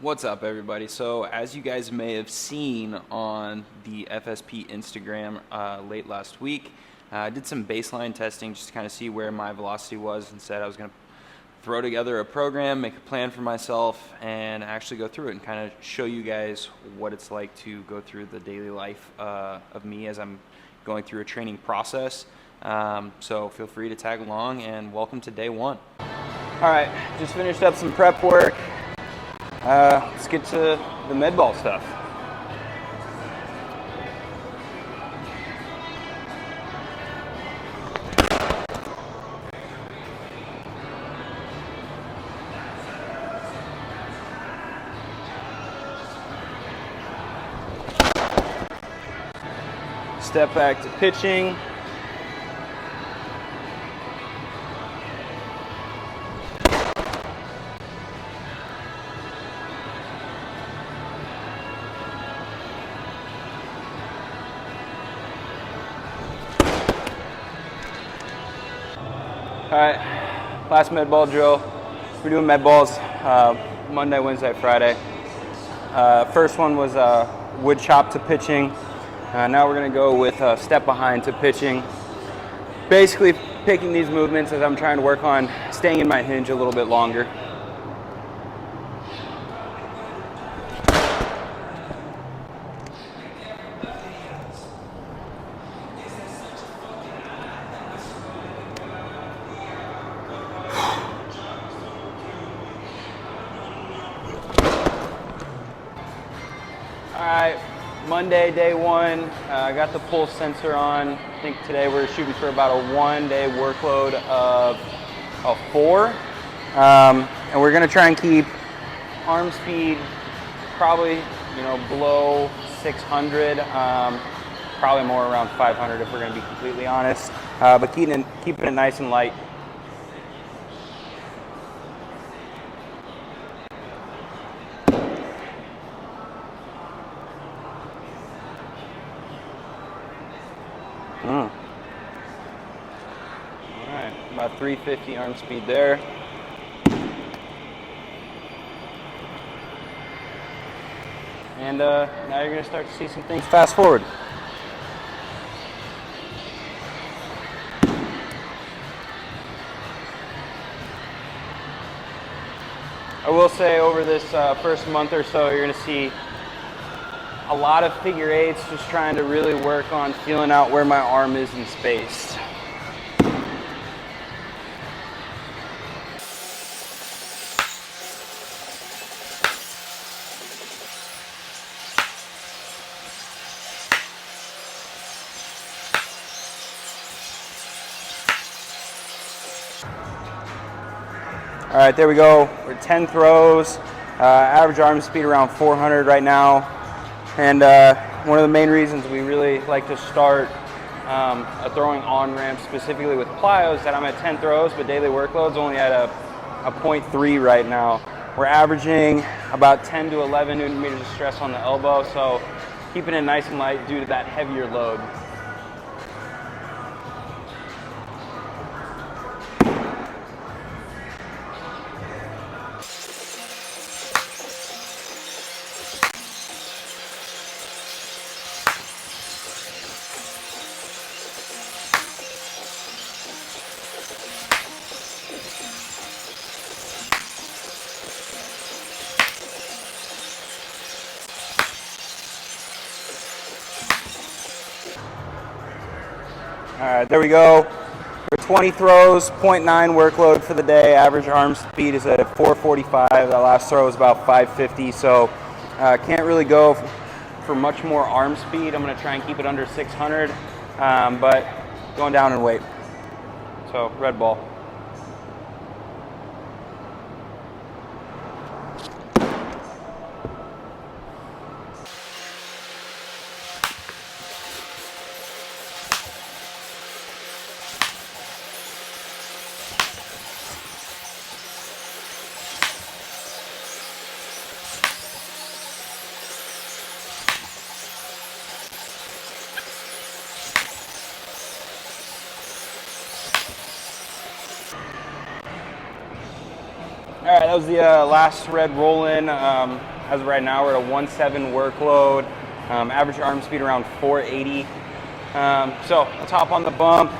What's up, everybody? So, as you guys may have seen on the FSP Instagram late last week, I did some baseline testing just to kind of see where my velocity was and said I was going to throw together a program, make a plan for myself, and actually go through it and kind of show you guys what it's like to go through the daily life of me as I'm going through a training process. So feel free to tag along, and welcome to day one. All right, just finished up some prep work. Let's get to the med ball stuff. Step back to pitching. All right, last med ball drill. We're doing med balls Monday, Wednesday, Friday. First one was wood chop to pitching. Now we're gonna go with step behind to pitching. Basically picking these movements as I'm trying to work on staying in my hinge a little bit longer. All right, Monday, day one. I got the pulse sensor on. I think today we're shooting for about a 1-day workload of 4. And we're gonna try and keep arm speed probably, below 600. Probably more around 500 if we're gonna be completely honest. But keeping it nice and light. All right, about 350 arm speed there. And now you're going to start to see some things fast forward. I will say over this first month or so, you're going to see a lot of figure eights, just trying to really work on feeling out where my arm is in space. All right, there we go. We're 10 throws, average arm speed around 400 right now. And one of the main reasons we really like to start a throwing on-ramp specifically with plyo is that I'm at 10 throws, but daily workload's only at a 0.3 right now. We're averaging about 10 to 11 newton meters of stress on the elbow, so keeping it nice and light due to that heavier load. All right, there we go. For 20 throws, 0.9 workload for the day. Average arm speed is at 445. That last throw was about 550, so can't really go for much more arm speed. I'm going to try and keep it under 600, but going down in weight. So, red ball. that was the last red roll-in. As of right now, we're at a 1.7 workload. Average arm speed around 480. So let's hop on the bump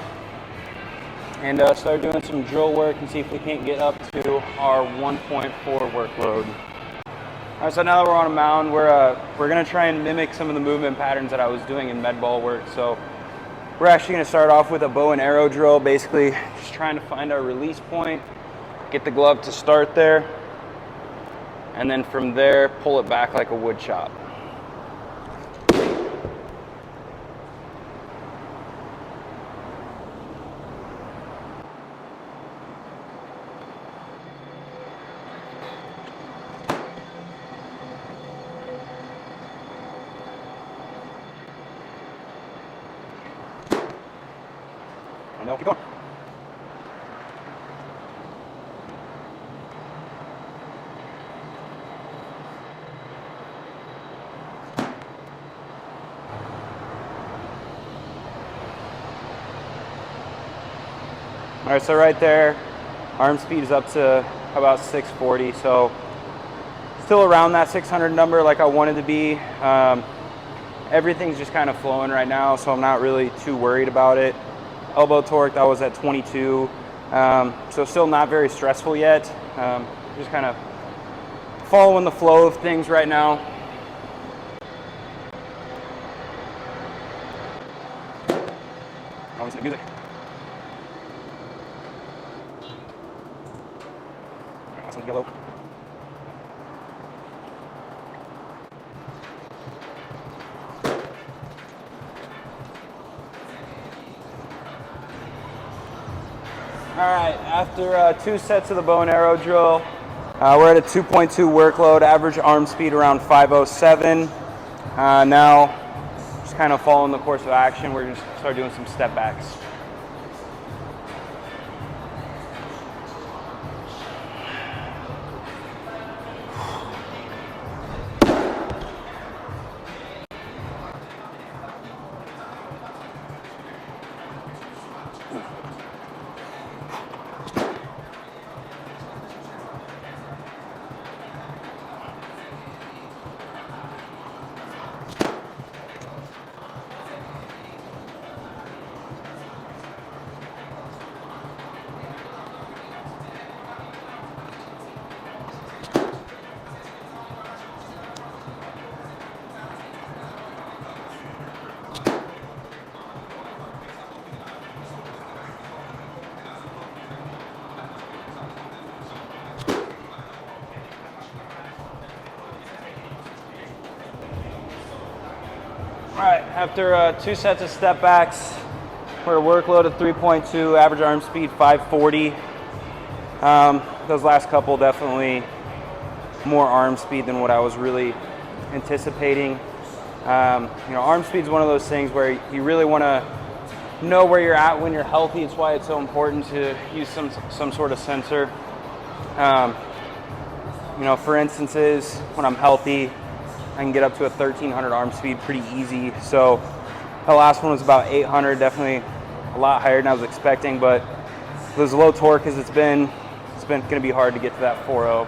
and start doing some drill work and see if we can't get up to our 1.4 workload. All right, so now that we're on a mound, we're gonna try and mimic some of the movement patterns that I was doing in med ball work. So we're actually gonna start off with a bow and arrow drill, basically just trying to find our release point, get the glove to start there, and then from there, pull it back like a wood chop. No, keep going. All right, so right there, arm speed is up to about 640, so still around that 600 number like I wanted to be. Everything's just kind of flowing right now, so I'm not really too worried about it. Elbow torque, that was at 22, so still not very stressful yet. Just kind of following the flow of things right now. I want some music. Some yellow. All right, after 2 sets of the bow and arrow drill, we're at a 2.2 workload, average arm speed around 507. Now, just kind of following the course of action, we're going to start doing some step backs. All right, after 2 sets of step backs, we're at a workload of 3.2, average arm speed 540. Those last couple definitely more arm speed than what I was really anticipating. Arm speed is one of those things where you really want to know where you're at when you're healthy. It's why it's so important to use some sort of sensor. For instances, when I'm healthy, I can get up to a 1300 arm speed pretty easy. So the last one was about 800, definitely a lot higher than I was expecting, but with as low torque as it's been going to be hard to get to that 4.0.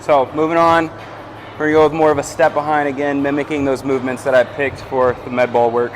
So moving on, we're going to go with more of a step behind again, mimicking those movements that I picked for the med ball work.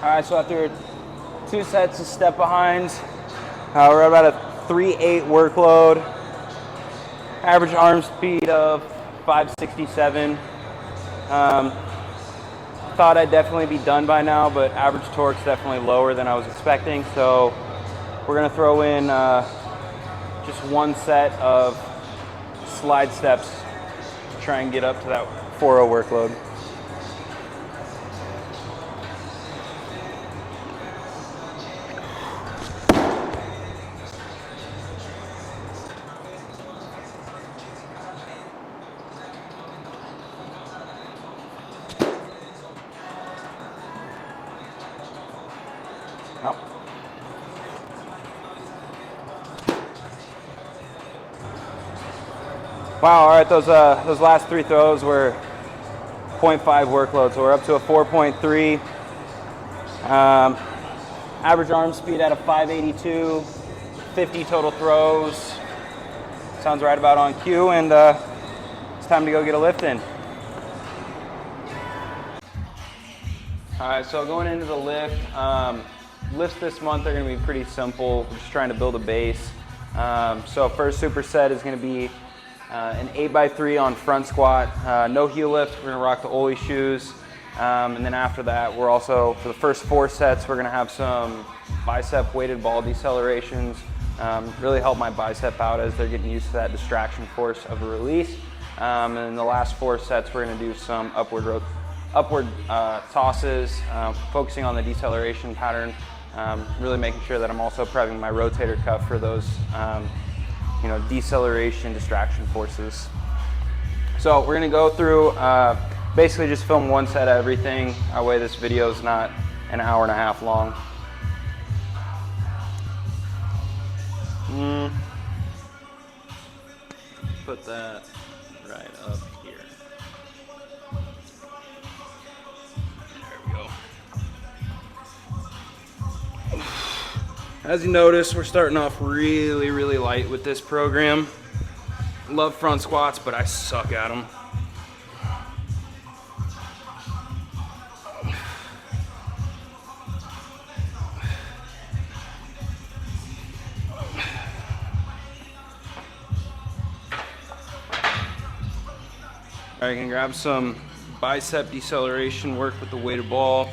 All right, so after 2 sets of step behinds, we're at about a 3.8 workload, average arm speed of 567. thought I'd definitely be done by now, but average torque's definitely lower than I was expecting. So we're gonna throw in just one set of slide steps to try and get up to that 4.0 workload. Wow, all right, those last 3 throws were 0.5 workload, so we're up to a 4.3. Average arm speed at a 582, 50 total throws. Sounds right about on cue, and it's time to go get a lift in. All right, so going into the lift, lifts this month are gonna be pretty simple. We're just trying to build a base. So first superset is gonna be an 8x3 on front squat, no heel lift. We're gonna rock the Oli shoes. And then after that, we're also, for the first 4 sets, we're gonna have some bicep weighted ball decelerations. Really help my bicep out as they're getting used to that distraction force of a release. And then the last 4 sets, we're gonna do some upward tosses, focusing on the deceleration pattern, really making sure that I'm also prepping my rotator cuff for those deceleration, distraction forces. So we're gonna go through, basically just film 1 set of everything. That way this video is not an hour and a half long. Put that right up here. There we go. As you notice, we're starting off really, really light with this program. Love front squats, but I suck at them. All right, you can grab some bicep deceleration work with the weighted ball.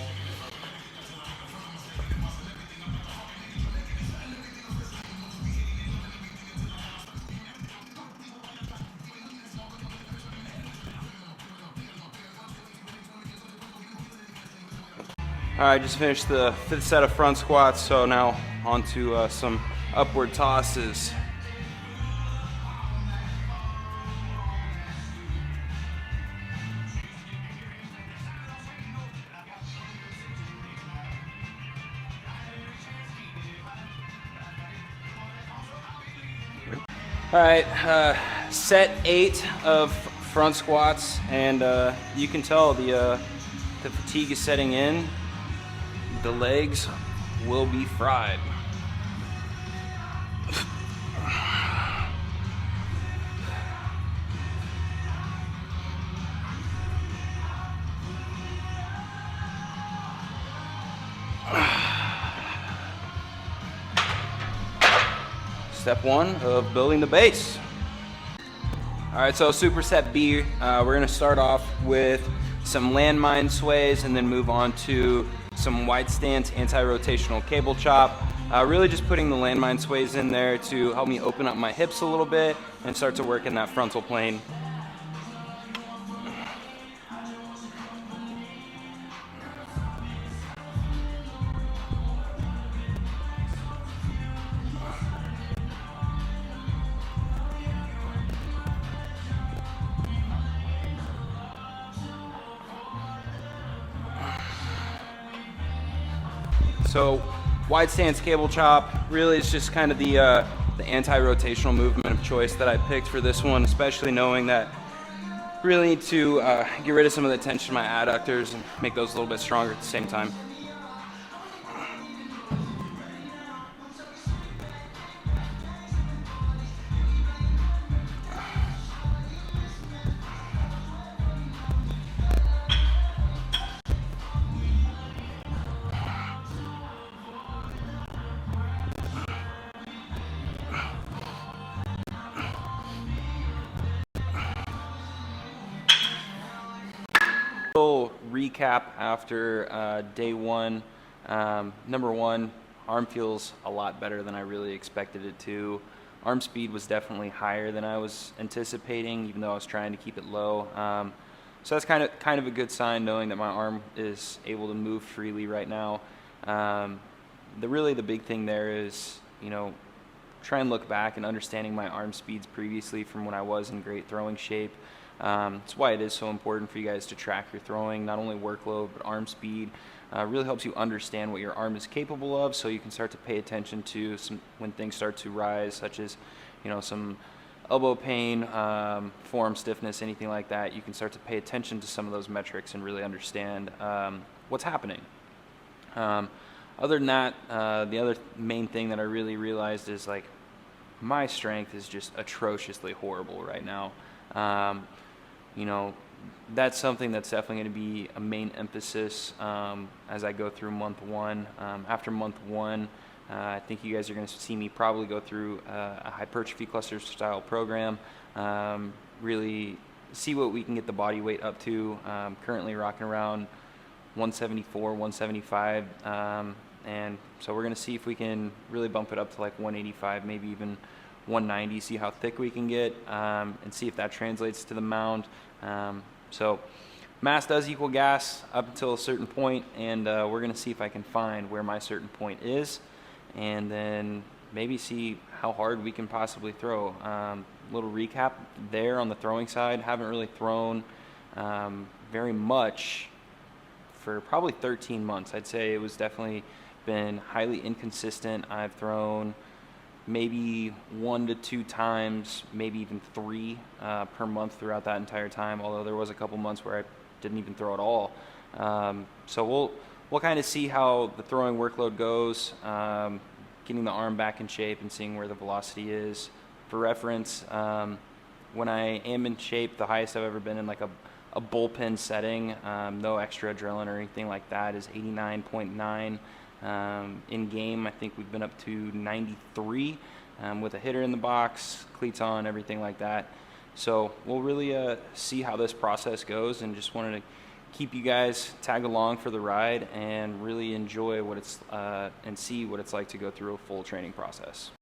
All right, just finished the 5th set of front squats, so now on to some upward tosses. All right, set 8 of front squats, and you can tell the fatigue is setting in. The legs will be fried. Step 1 of building the base. All right, so superset B, we're gonna start off with some landmine sways and then move on to some wide stance anti-rotational cable chop. Really just putting the landmine sways in there to help me open up my hips a little bit and start to work in that frontal plane. So wide stance cable chop really is just kind of the anti-rotational movement of choice that I picked for this one, especially knowing that I really need to get rid of some of the tension in my adductors and make those a little bit stronger at the same time. recap after day one. Number one, arm feels a lot better than I really expected it to. Arm speed was definitely higher than I was anticipating, even though I was trying to keep it low. So that's kind of a good sign, knowing that my arm is able to move freely right now. The big thing there is, try and look back and understanding my arm speeds previously from when I was in great throwing shape. That's why it is so important for you guys to track your throwing, not only workload but arm speed. Really helps you understand what your arm is capable of, so you can start to pay attention to when things start to rise, such as some elbow pain, forearm stiffness, anything like that. You can start to pay attention to some of those metrics and really understand what's happening. Other than that, the other main thing that I really realized is my strength is just atrociously horrible right now. That's something that's definitely going to be a main emphasis as I go through month one. After month one, I think you guys are going to see me probably go through a hypertrophy cluster style program, really see what we can get the body weight up to. Currently rocking around 174, 175, and so we're going to see if we can really bump it up to 185, maybe even 190, see how thick we can get, and see if that translates to the mound. So mass does equal gas up until a certain point, and we're going to see if I can find where my certain point is, and then maybe see how hard we can possibly throw. Little recap there on the throwing side. Haven't really thrown very much for probably 13 months. I'd say it was definitely been highly inconsistent. I've thrown maybe 1 to 2 times, maybe even 3 per month throughout that entire time, although there was a couple months where I didn't even throw at all. So we'll kind of see how the throwing workload goes, getting the arm back in shape and seeing where the velocity is. For reference, when I am in shape, the highest I've ever been in a bullpen setting, no extra adrenaline or anything like that, is 89.9. In game, I think we've been up to 93 with a hitter in the box, cleats on, everything like that. So we'll really see how this process goes, and just wanted to keep you guys tagged along for the ride and really enjoy what it's and see what it's like to go through a full training process.